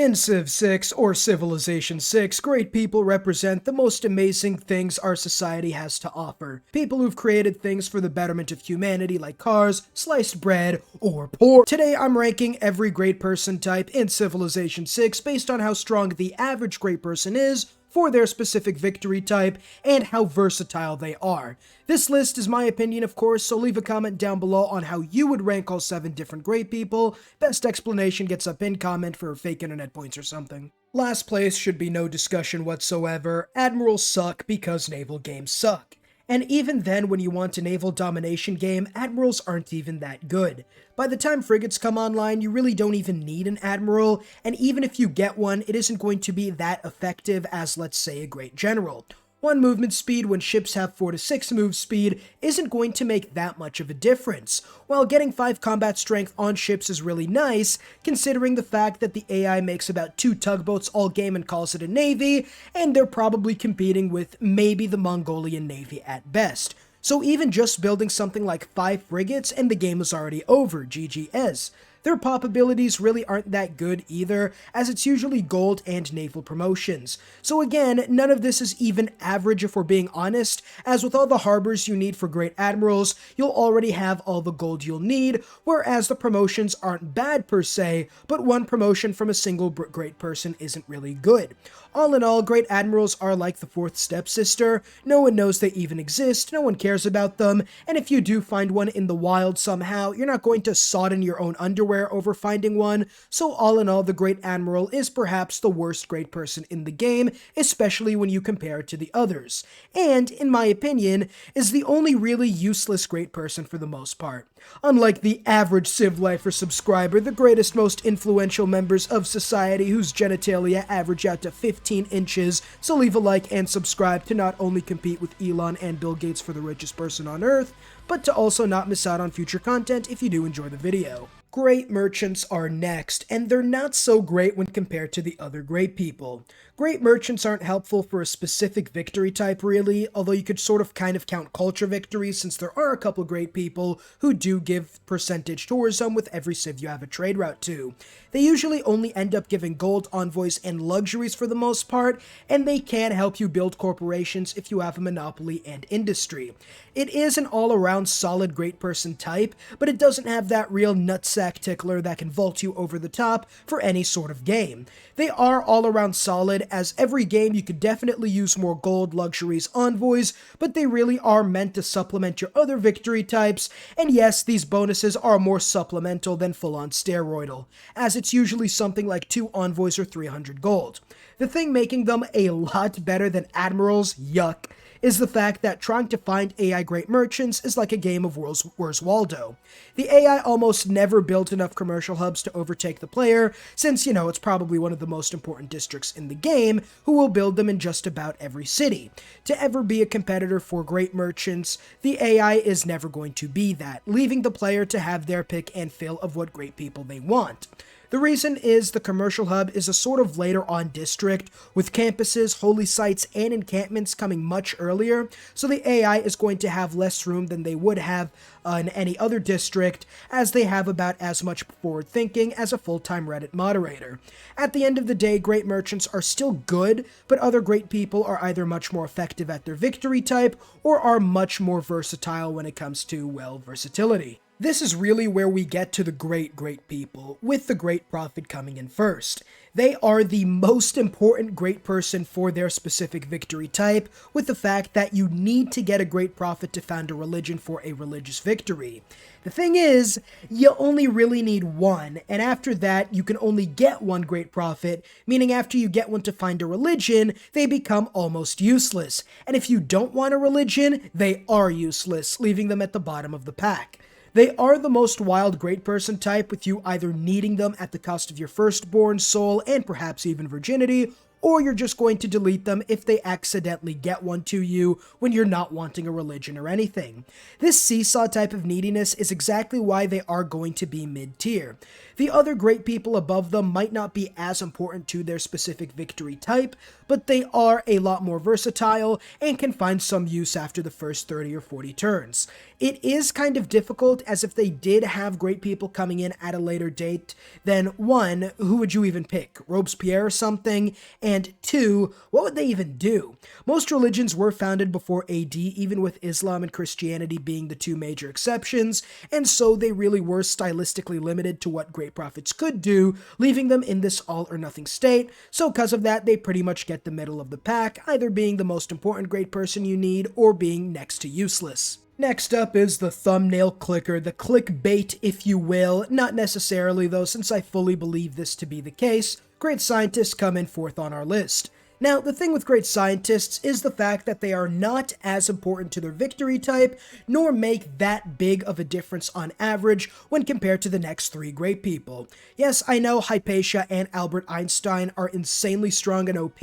In Civ 6, or Civilization 6, great people represent the most amazing things our society has to offer. People who've created things for the betterment of humanity like cars, sliced bread, or pork. Today I'm ranking every great person type in Civilization 6 based on how strong the average great person is for their specific victory type, and how versatile they are. This list is my opinion, of course, so leave a comment down below on how you would rank all 7 different great people. Best explanation gets a pinned comment for fake internet points or something. Last place should be no discussion whatsoever. Admirals suck because naval games suck. And even then, when you want a naval domination game, admirals aren't even that good. By the time frigates come online, you really don't even need an admiral, and even if you get one, it isn't going to be that effective as, let's say, a great general. 1 movement speed when ships have 4 to 6 move speed isn't going to make that much of a difference, while getting 5 combat strength on ships is really nice, considering the fact that the AI makes about 2 tugboats all game and calls it a navy, and they're probably competing with maybe the Mongolian navy at best. So even just building something like 5 frigates and the game is already over, GGS. Their pop abilities really aren't that good either, as it's usually gold and naval promotions. So again, none of this is even average if we're being honest, as with all the harbors you need for great admirals, you'll already have all the gold you'll need, whereas the promotions aren't bad per se, but 1 promotion from a single great person isn't really good. All in all, great admirals are like the 4th stepsister. No one knows they even exist, no one cares about them, and if you do find one in the wild somehow, you're not going to sodden your own underwear over finding one, so all in all, the Great Admiral is perhaps the worst great person in the game, especially when you compare it to the others, and, in my opinion, is the only really useless great person for the most part. Unlike the average TheCivLifeR subscriber, the greatest, most influential members of society whose genitalia average out to 15 inches, so leave a like and subscribe to not only compete with Elon and Bill Gates for the richest person on Earth, but to also not miss out on future content if you do enjoy the video. Great merchants are next, and they're not so great when compared to the other great people. Great merchants aren't helpful for a specific victory type really, although you could sort of kind of count culture victories since there are a couple great people who do give percentage tourism with every civ you have a trade route to. They usually only end up giving gold, envoys, and luxuries for the most part, and they can help you build corporations if you have a monopoly and industry. It is an all-around solid great person type, but it doesn't have that real nutsack tickler that can vault you over the top for any sort of game. They are all around solid, as every game you could definitely use more gold, luxuries, envoys, but they really are meant to supplement your other victory types, and yes, these bonuses are more supplemental than full-on steroidal, as it's usually something like 2 envoys or 300 gold. The thing making them a lot better than admirals, yuck, is the fact that trying to find AI great merchants is like a game of Where's Waldo. The AI almost never built enough commercial hubs to overtake the player, since, it's probably one of the most important districts in the game, who will build them in just about every city. To ever be a competitor for great merchants, the AI is never going to be that, leaving the player to have their pick and fill of what great people they want. The reason is the commercial hub is a sort of later on district, with campuses, holy sites, and encampments coming much earlier, so the AI is going to have less room than they would have in any other district, as they have about as much forward thinking as a full-time Reddit moderator. At the end of the day, great merchants are still good, but other great people are either much more effective at their victory type, or are much more versatile when it comes to, well, versatility. This is really where we get to the great people, with the great prophet coming in first. They are the most important great person for their specific victory type, with the fact that you need to get a great prophet to found a religion for a religious victory. The thing is, you only really need 1, and after that, you can only get 1 great prophet, meaning after you get one to find a religion, they become almost useless. And if you don't want a religion, they are useless, leaving them at the bottom of the pack. They are the most wild great person type, with you either needing them at the cost of your firstborn, soul, and perhaps even virginity, or you're just going to delete them if they accidentally get one to you when you're not wanting a religion or anything. This seesaw type of neediness is exactly why they are going to be mid-tier. The other great people above them might not be as important to their specific victory type, but they are a lot more versatile and can find some use after the first 30 or 40 turns. It is kind of difficult, as if they did have great people coming in at a later date, then 1, who would you even pick? Robespierre or something? And 2, what would they even do? Most religions were founded before AD, even with Islam and Christianity being the two major exceptions, and so they really were stylistically limited to what great prophets could do, leaving them in this all-or-nothing state. So because of that, they pretty much get the middle of the pack, either being the most important great person you need or being next to useless. Next up is the thumbnail clicker, the clickbait if you will, not necessarily though, since I fully believe this to be the case. Great scientists come in fourth on our list. Now, the thing with great scientists is the fact that they are not as important to their victory type, nor make that big of a difference on average when compared to the next 3 great people. Yes, I know Hypatia and Albert Einstein are insanely strong and OP,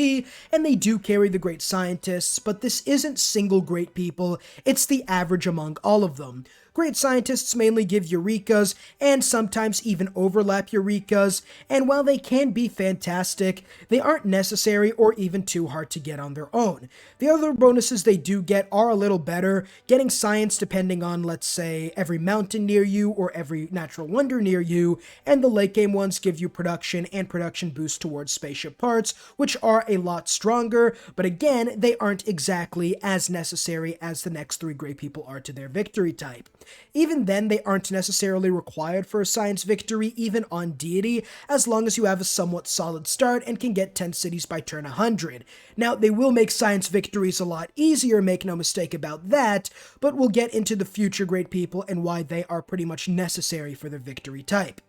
and they do carry the great scientists, but this isn't single great people, it's the average among all of them. Great scientists mainly give Eurekas, and sometimes even overlap Eurekas, and while they can be fantastic, they aren't necessary or even too hard to get on their own. The other bonuses they do get are a little better, getting science depending on, let's say, every mountain near you or every natural wonder near you, and the late game ones give you production and production boost towards spaceship parts, which are a lot stronger, but again, they aren't exactly as necessary as the next 3 great people are to their victory type. Even then, they aren't necessarily required for a science victory, even on deity, as long as you have a somewhat solid start and can get 10 cities by turn 100. Now, they will make science victories a lot easier, make no mistake about that, but we'll get into the future great people and why they are pretty much necessary for their victory type.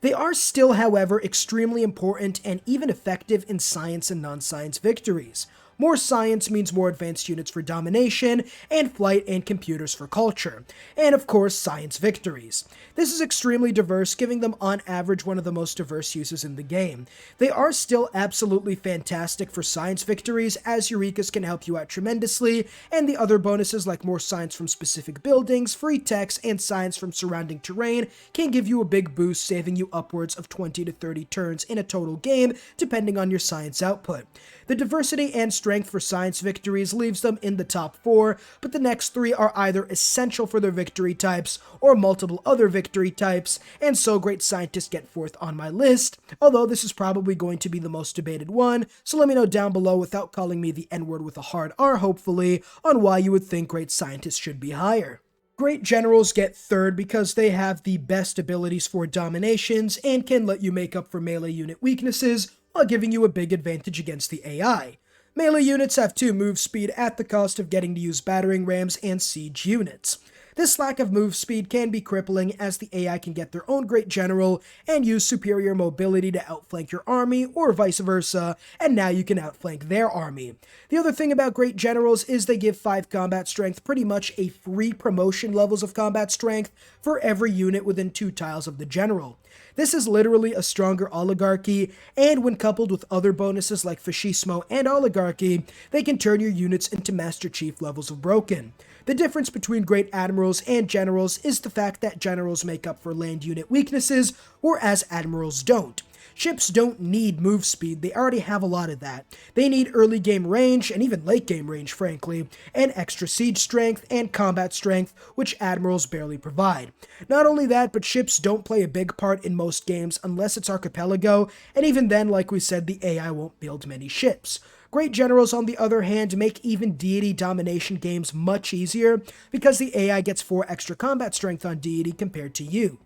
They are still, however, extremely important and even effective in science and non-science victories. More science means more advanced units for domination, and flight and computers for culture, and of course science victories. This is extremely diverse, giving them on average one of the most diverse uses in the game. They are still absolutely fantastic for science victories, as Eurekas can help you out tremendously, and the other bonuses like more science from specific buildings, free techs, and science from surrounding terrain can give you a big boost, saving you upwards of 20 to 30 turns in a total game, depending on your science output. The diversity and strength for science victories leaves them in the top 4, but the next 3 are either essential for their victory types or multiple other victory types, and so great scientists get 4th on my list, although this is probably going to be the most debated one, so let me know down below without calling me the N-word with a hard R hopefully, on why you would think great scientists should be higher. Great generals get 3rd because they have the best abilities for dominations and can let you make up for melee unit weaknesses while giving you a big advantage against the AI. Melee units have 2 move speed at the cost of getting to use battering rams and siege units. This lack of move speed can be crippling, as the AI can get their own great general and use superior mobility to outflank your army, or vice versa, and now you can outflank their army. The other thing about great generals is they give 5 combat strength, pretty much a free promotion levels of combat strength for every unit within 2 tiles of the general. This is literally a stronger oligarchy, and when coupled with other bonuses like Fascismo and Oligarchy, they can turn your units into Master Chief levels of broken. The difference between great admirals and generals is the fact that generals make up for land unit weaknesses, whereas admirals don't. Ships don't need move speed, they already have a lot of that. They need early game range, and even late game range frankly, and extra siege strength and combat strength, which admirals barely provide. Not only that, but ships don't play a big part in most games unless it's Archipelago, and even then, like we said, the AI won't build many ships. Great generals, on the other hand, make even deity domination games much easier, because the AI gets 4 extra combat strength on deity compared to you.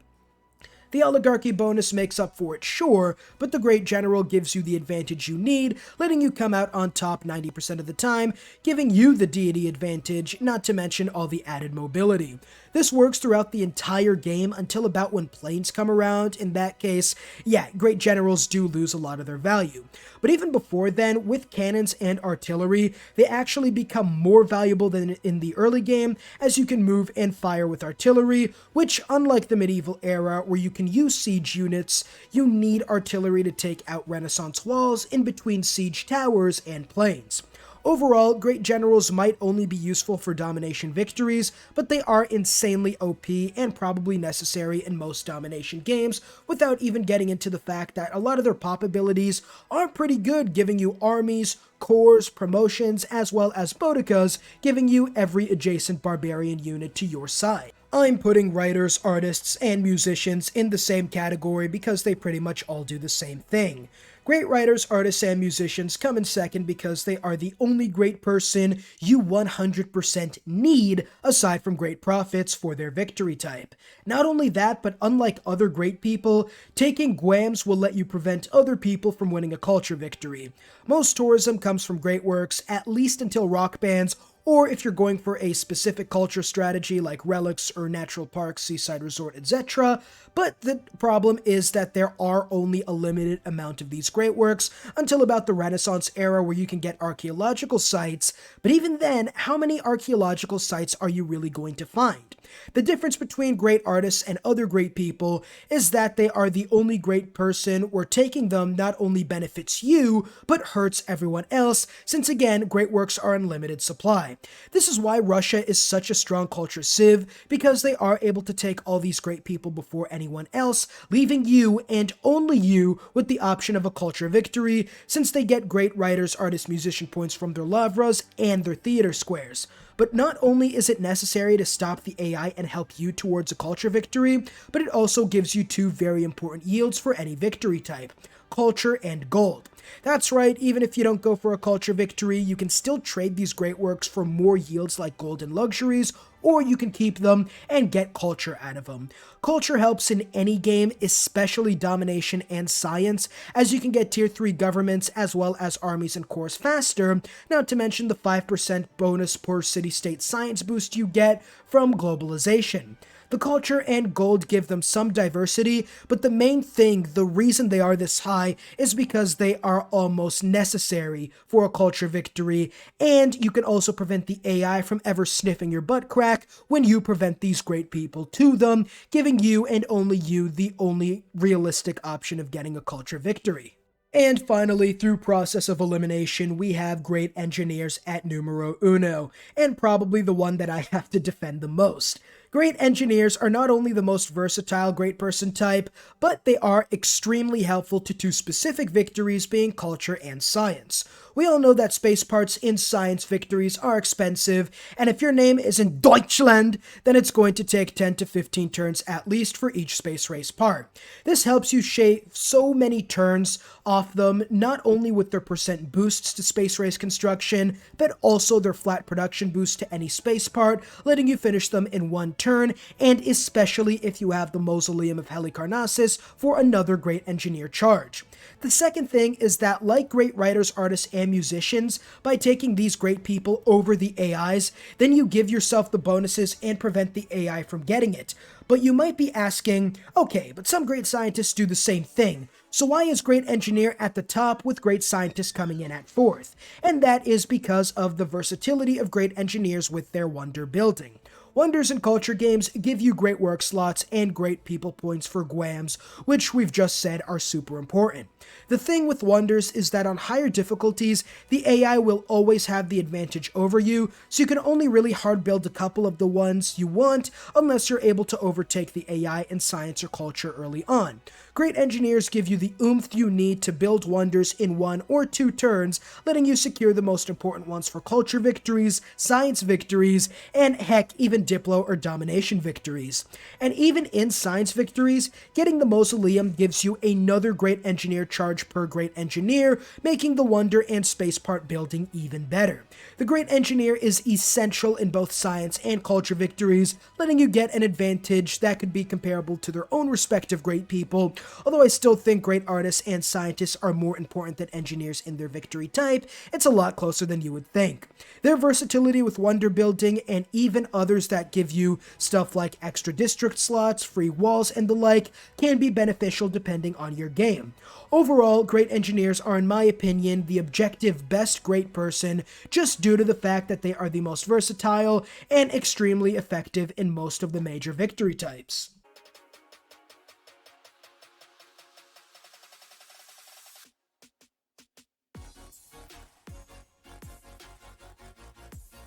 The oligarchy bonus makes up for it, sure, but the great general gives you the advantage you need, letting you come out on top 90% of the time, giving you the deity advantage, not to mention all the added mobility. This works throughout the entire game until about when planes come around. In that case, yeah, great generals do lose a lot of their value. But even before then, with cannons and artillery, they actually become more valuable than in the early game, as you can move and fire with artillery, which, unlike the medieval era where you can use siege units, you need artillery to take out Renaissance walls in between siege towers and planes. Overall, great generals might only be useful for domination victories, but they are insanely OP and probably necessary in most domination games, without even getting into the fact that a lot of their pop abilities are pretty good, giving you armies, corps, promotions, as well as Boudikas, giving you every adjacent barbarian unit to your side. I'm putting writers, artists, and musicians in the same category because they pretty much all do the same thing. Great writers, artists, and musicians come in second because they are the only great person you 100% need aside from great prophets for their victory type. Not only that, but unlike other great people, taking Gwams will let you prevent other people from winning a culture victory. Most tourism comes from great works, at least until rock bands, or if you're going for a specific culture strategy like relics or natural parks, seaside resort, etc. But the problem is that there are only a limited amount of these great works until about the Renaissance era where you can get archaeological sites, but even then, how many archaeological sites are you really going to find? The difference between great artists and other great people is that they are the only great person where taking them not only benefits you, but hurts everyone else, since again, great works are in limited supply. This is why Russia is such a strong culture civ, because they are able to take all these great people before anyone else, leaving you, and only you, with the option of a culture victory, since they get great writers, artists, musician points from their lavras and their theater squares. But not only is it necessary to stop the AI and help you towards a culture victory, but it also gives you two very important yields for any victory type: culture and gold. That's right, even if you don't go for a culture victory, you can still trade these great works for more yields like gold and luxuries, or you can keep them and get culture out of them. Culture helps in any game, especially domination and science, as you can get tier 3 governments as well as armies and corps faster, not to mention the 5% bonus per city-state science boost you get from globalization. The culture and gold give them some diversity, but the main thing, the reason they are this high, is because they are almost necessary for a culture victory, and you can also prevent the AI from ever sniffing your butt crack when you prevent these great people to them, giving you and only you the only realistic option of getting a culture victory. And finally, through process of elimination, we have great engineers at numero uno, and probably the one that I have to defend the most. Great engineers are not only the most versatile great person type, but they are extremely helpful to two specific victories being culture and science. We all know that space parts in science victories are expensive, and if your name is in Deutschland, then it's going to take 10 to 15 turns at least for each space race part. This helps you shave so many turns off them, not only with their percent boosts to space race construction, but also their flat production boost to any space part, letting you finish them in one turn, and especially if you have the Mausoleum of Halicarnassus for another great engineer charge. The second thing is that, like great writers, artists, and musicians, by taking these great people over the AIs, then you give yourself the bonuses and prevent the AI from getting it. But you might be asking, okay, but some great scientists do the same thing, so why is great engineer at the top with great scientists coming in at fourth? And that is because of the versatility of great engineers with their wonder building. Wonders in culture games give you great work slots and great people points for Gwams, which we've just said are super important. The thing with wonders is that on higher difficulties, the AI will always have the advantage over you, so you can only really hard build a couple of the ones you want unless you're able to overtake the AI in science or culture early on. Great engineers give you the oomph you need to build wonders in 1 or 2 turns, letting you secure the most important ones for culture victories, science victories, and heck, even Diplo or domination victories. And even in science victories, getting the Mausoleum gives you another great engineer charge per great engineer, making the wonder and space part building even better. The great engineer is essential in both science and culture victories, letting you get an advantage that could be comparable to their own respective great people, although I still think great artists and scientists are more important than engineers in their victory type. It's a lot closer than you would think. Their versatility with wonder building and even others that that give you stuff like extra district slots, free walls, and the like can be beneficial depending on your game. Overall, great engineers are, in my opinion, the objective best great person just due to the fact that they are the most versatile and extremely effective in most of the major victory types.